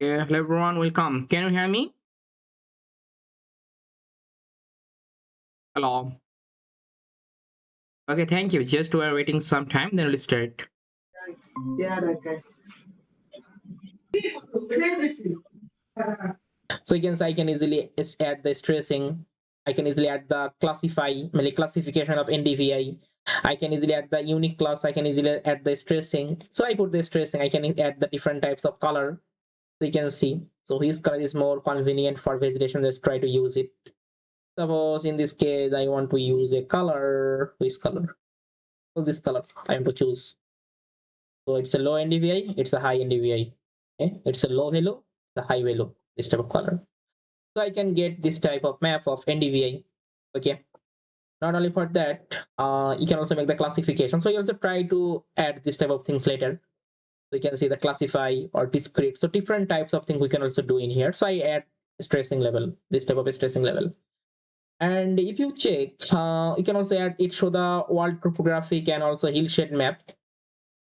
Yeah, hello everyone, welcome. Can you hear me? Hello. Okay, thank you. Just we're waiting some time, then we'll start. Yeah, okay. So you can say I can easily add the stressing. I can easily add the mainly classification of NDVI. I can easily add the unique class. I can easily add the stressing. So I put the stressing. I can add the different types of color. So you can see. So his color is more convenient for vegetation. Let's try to use it. Suppose in this case, I want to use a color. Which color? So this color I want to choose. So it's a low NDVI, it's a high NDVI. Okay? It's a low value, the high value, this type of color. So I can get this type of map of NDVI. Okay. Not only for that, you can also make the classification. So you also try to add this type of things later. So you can see the classify or discrete. So different types of things we can also do in here. So I add stressing level, this type of stressing level. And if you check, you can also add it show the world topographic and also hillshade map.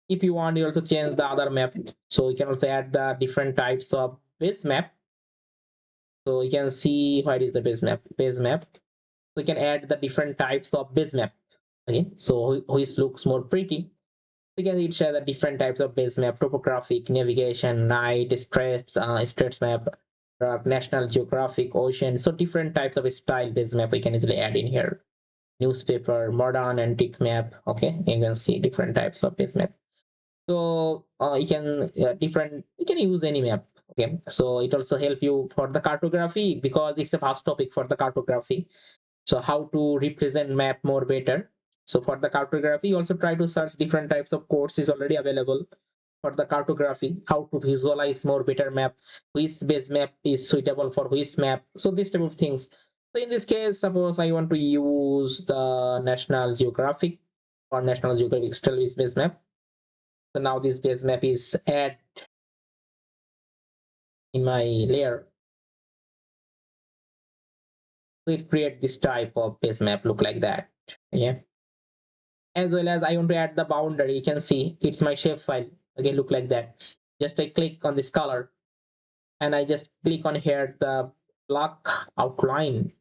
If you want, you also change the other map. So you can also add the different types of base map. So you can see what is the base map. So you can add the different types of base map. Okay, so which looks more pretty. You can share the different types of base map: topographic, navigation, night, straits map, national geographic, ocean. So different types of style base map we can easily add in here. Newspaper, modern, antique map. Okay, you can see different types of base map. So you can you can use any map. Okay, so it also help you for the cartography because it's a vast topic for the cartography. So how to represent map more better. So for the cartography, you also try to search different types of courses already available for the cartography, how to visualize more better map, which base map is suitable for which map. So this type of things. So in this case, suppose I want to use the National Geographic or National Geographic still is base map. So now this base map is add in my layer. So it create this type of base map look like that. Yeah. As well as I want to add the boundary. You can see it's my shape file. Okay, look like that. Just I click on this color and I just click on here the block outline.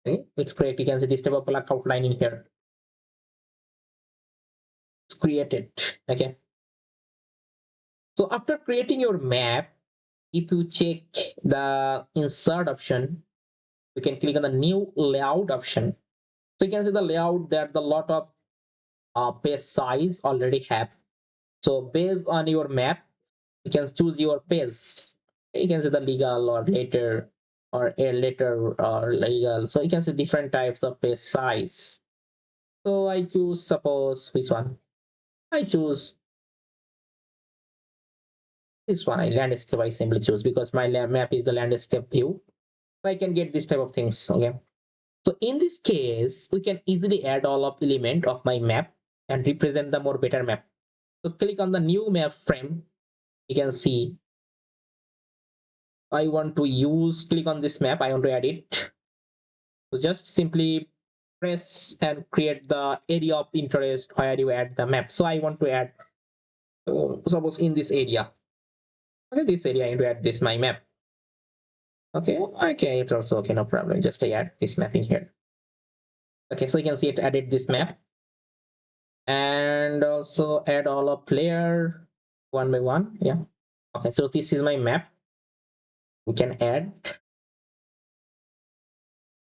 Okay, it's great. You can see this type of block outline in here. It's created. Okay. So after creating your map, if you check the insert option, you can click on the new layout option. So you can see the layout that the lot of page size already have. So based on your map, you can choose your page. You can see the legal or letter or a letter or legal. So you can see different types of page size. So I choose, suppose which one? I choose this one. I landscape. I simply choose because my map is the landscape view. So I can get this type of things. Okay. So in this case, we can easily add all of element of my map and represent the more better map. So click on the new map frame. You can see I want to use, click on this map. I want to add it. So just simply press and create the area of interest where you add the map. So I want to add, suppose in this area. Okay, this area I want to add this my map. Okay, it's also okay, no problem. Just I add this map in here. Okay, so you can see it added this map. And also add all of layer one by one. Yeah. Okay, so this is my map. We can add.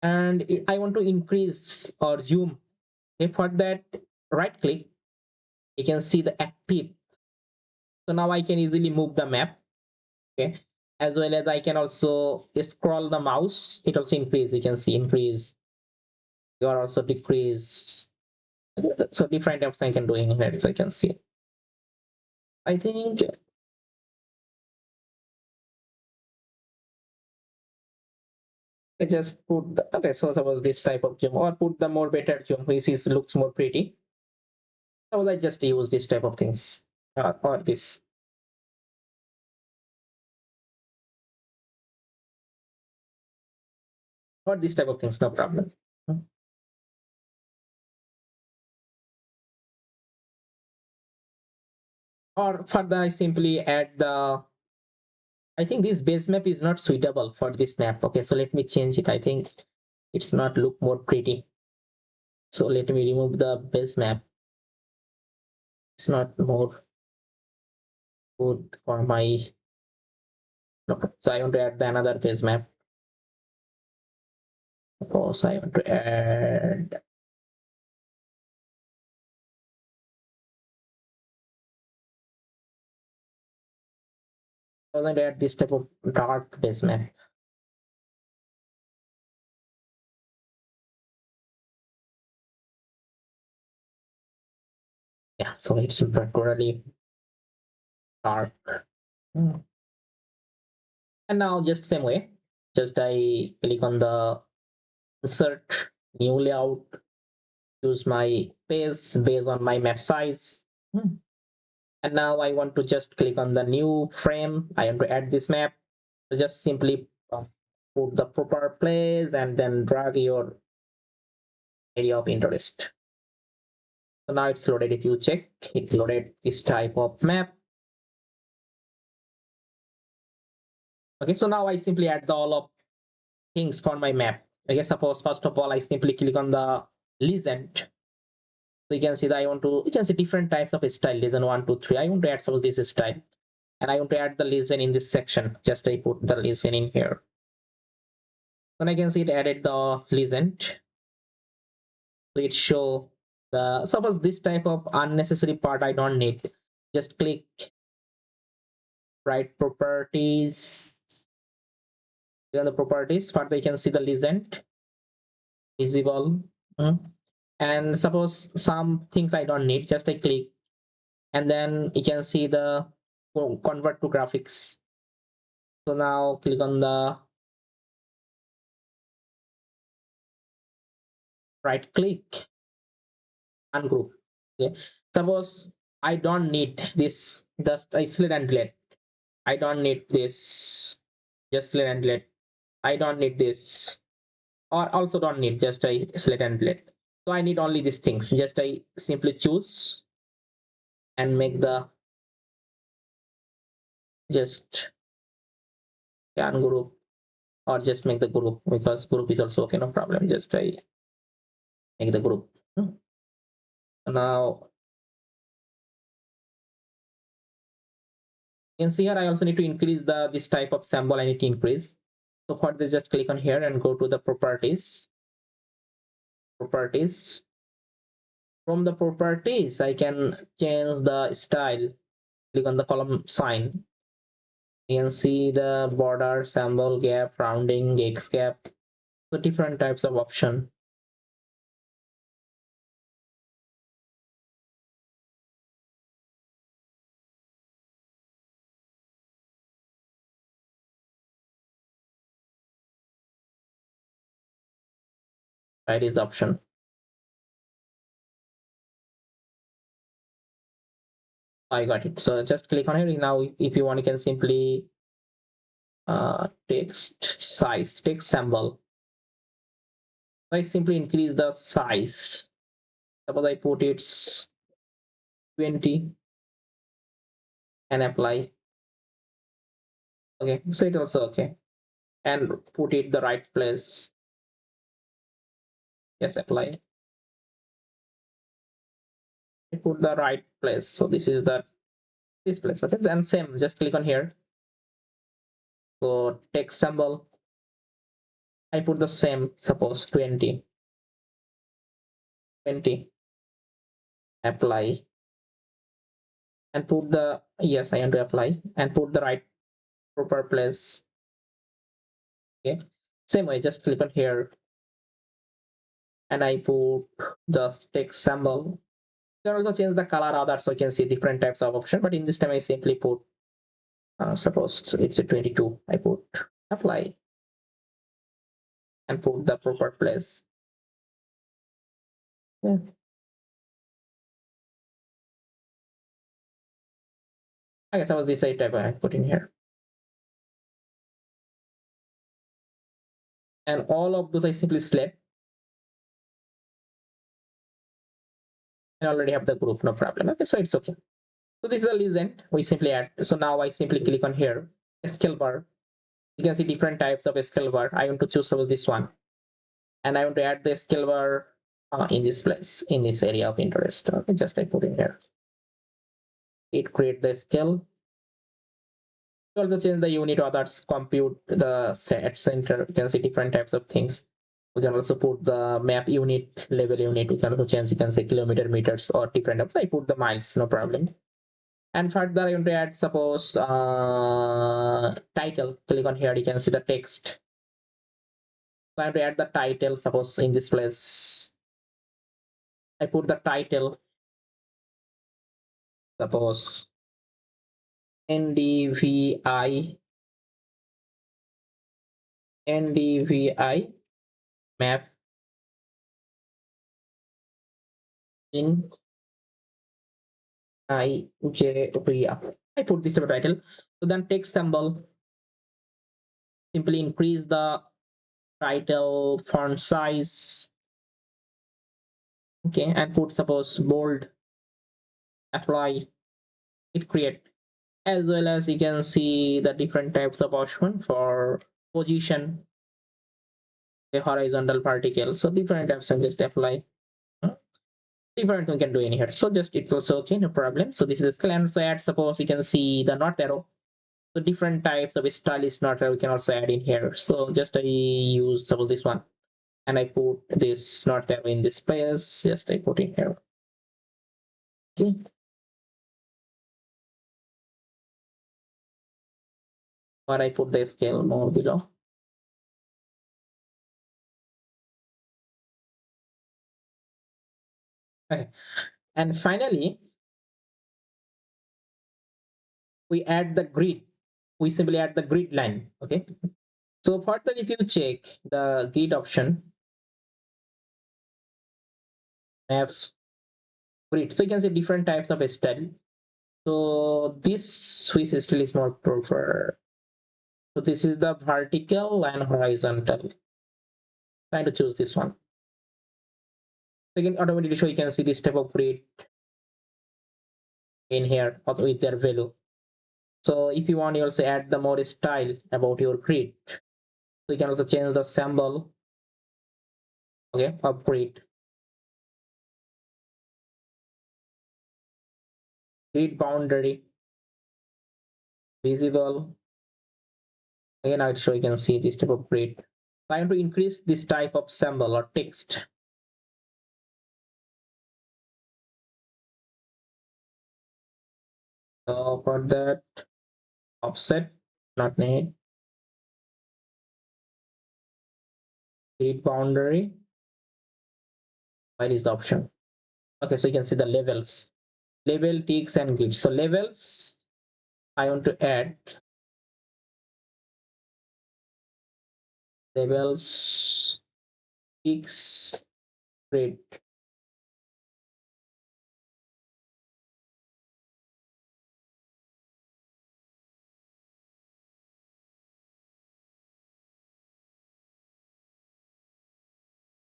And I want to increase or zoom. Okay, for that, right click. You can see the active. So now I can easily move the map. Okay, as well as I can also scroll the mouse. It also increase. You can see increase. You are also decrease. So different types I can do in here. So I can see. I think I just put the, okay. So suppose this type of zoom or put the more better zoom, which is looks more pretty. Suppose I just use this type of things or this. Or this type of things, no problem. Or further, I simply add the, I think this base map is not suitable for this map. Okay, so let me change it. I think it's not look more pretty. So let me remove the base map. It's not more good for my, no. So I want to add the another base map. Suppose I want to add, I want to add this type of dark base map. Yeah, so it's totally dark. Hmm. And now just same way, just I click on the insert new layout, choose my page based on my map size. Hmm. And now I want to just click on the new frame. I want to add this map. So just simply put the proper place and then drag your area of interest. So now it's loaded. If you check, it loaded this type of map. Okay, so now I simply add the all of things for my map. Okay, suppose first of all I simply click on the legend. So you can see that I want to, you can see different types of style, legend 1, 2, 3. I want to add some of this style, and I want to add the legend in this section. Just I put the legend in here. Then I can see it added the legend. So it show the, suppose this type of unnecessary part I don't need. Just click right properties. On the properties, further you can see the legend visible. And suppose some things I don't need, just I click, and then you can see the convert to graphics. So now click on the right click, ungroup. Okay, suppose I don't need this, just I select and delete. I don't need this, just select and delete. I don't need this, or also don't need, just I select and delete. So I need only these things, just I simply choose and make the, just ungroup, or just make the group, because group is also okay, no problem. Just I make the group. Now you can see here I also need to increase the, this type of symbol I need to increase. So for this, just click on here and go to the properties. Properties. From the properties, I can change the style. Click on the column sign. You can see the border, symbol, gap, rounding, X gap. So different types of option. Right is the option. I got it. So just click on here. Now, if you want, you can simply text size, text symbol. I simply increase the size. Suppose I put it's 20 and apply. Okay, so it also okay. And put it the right place. Yes, apply. I put the right place. So this is the, this place. Okay, and same, just click on here. So text symbol. I put the same, suppose 20. 20. Apply. And put the, yes, I want to apply, and put the right proper place. Okay, same way, just click on here, and I put the text symbol. You can also change the color of that, so you can see different types of option, but in this time I simply put suppose it's a 22. I put apply and put the proper place. Yeah. I guess I was this type I put in here, and all of those I simply select. I already have the group, no problem. Okay, so it's okay. So this is a legend we simply add. So now I simply click on here, scale bar. You can see different types of scale bar. I want to choose suppose this one, and I want to add the scale bar in this place, in this area of interest. Okay, just I put in here. It create the scale. You also change the unit others, compute the set center. You can see different types of things. We can also put the map unit, level unit. We can also change, you can say kilometer, meters, or different. I put the miles, no problem. And further, I want to add suppose title. Click on here. You can see the text. So I have to add the title. Suppose in this place, I put the title. Suppose NDVI map in Nigeria. I put this type of title. So then text symbol. Simply increase the title font size. Okay, and put suppose bold. Apply. It create. As well as you can see the different types of option for position, a horizontal particle. So different types and just apply. Different we can do in here. So just it was okay, no problem. So this is a scale, and so add suppose you can see the north arrow. So different types of stylish north arrow we can also add in here. So just I use suppose this one, and I put this north arrow in this place. Just I put in here. Okay. Or I put the scale more below. Okay. And finally, we add the grid. We simply add the grid line. Okay. So further, if you check the grid option, map grid. So you can see different types of style. So this Swiss style is more preferred. So this is the vertical and horizontal. Trying to choose this one. So you can automatically show, you can see this type of grid in here with their value. So if you want, you also add the more style about your grid. So you can also change the symbol, okay, of grid. Grid boundary, visible. Again, I'll show, you can see this type of grid. So I want to increase this type of symbol or text. So for that, offset, not need. Grid boundary. Where is the option? Okay, so you can see the levels. Label, ticks, and grids. So levels, I want to add levels, ticks, grid.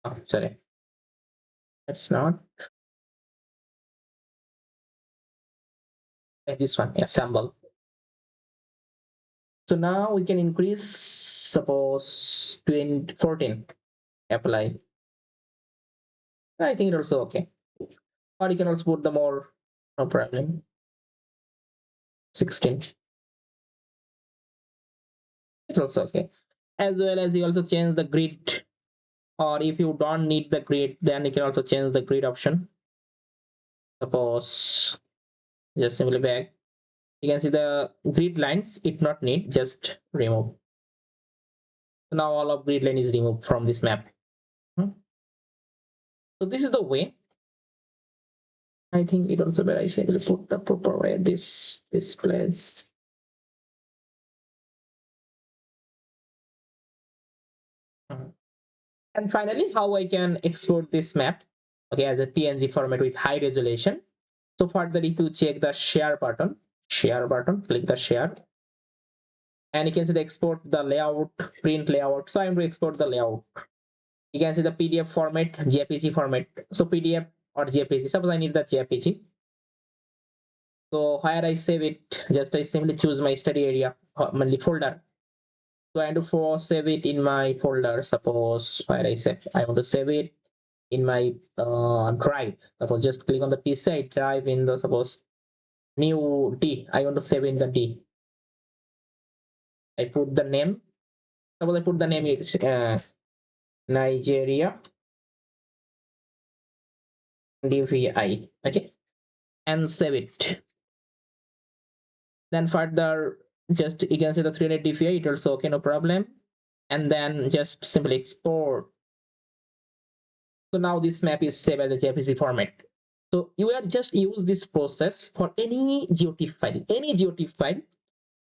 Oh, sorry. That's not this one. Yeah, symbol. So now we can increase, suppose 14. Apply. I think it also okay. Or you can also put the more, no problem. 16. It's also okay. As well as you also change the grid, or if you don't need the grid, then you can also change the grid option. Suppose just simply back. You can see the grid lines, it not need, just remove. So now all of grid line is removed from this map. So this is the way. I think it also where I simply put the proper way this place. And finally, how I can export this map, okay, as a PNG format with high resolution. So further, if you check the share button, click the share, and you can see the export the layout, print layout. So I'm going to export the layout. You can see the PDF format, JPG format. So PDF or JPG. Suppose I need the JPG. So where I save it, just I simply choose my study area, my folder. So I want to save it in my folder. Suppose where I want to save it in my drive. Suppose just click on the PC drive in the suppose new D. I want to save in the D. I put the name. Suppose I put the name is Nigeria DVI. Okay, and save it. Then further, just you can see the 300 DVI. It also okay, no problem. And then just simply export. So now this map is saved as a JPG format. So you are just use this process for any GeoTIFF file. Any GeoTIFF file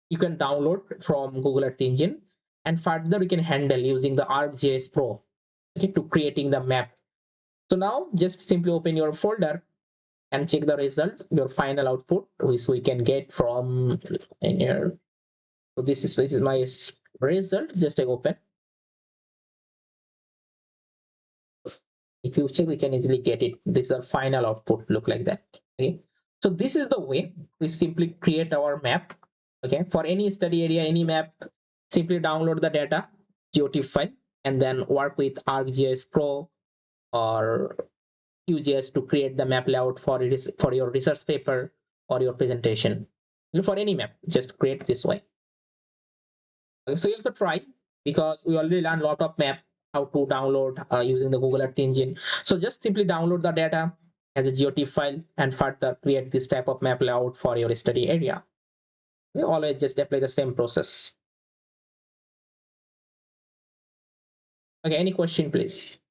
you can download from Google Earth Engine, and further you can handle using the ArcGIS Pro, okay, to creating the map. So now just simply open your folder and check the result, your final output, which we can get from in here. So this is my result. Just take open. If you check, we can easily get it. This is our final output, look like that. Okay, so this is the way we simply create our map. Okay, for any study area, any map, simply download the data GeoTIFF file and then work with ArcGIS Pro or QGIS to create the map layout for it, for your research paper or your presentation. For any map, just create this way. Okay, so you also try, because we already learned a lot of map how to download using the Google Earth Engine. So just simply download the data as a GeoTIFF file and further create this type of map layout for your study area. You always just apply the same process. Okay, any question, please?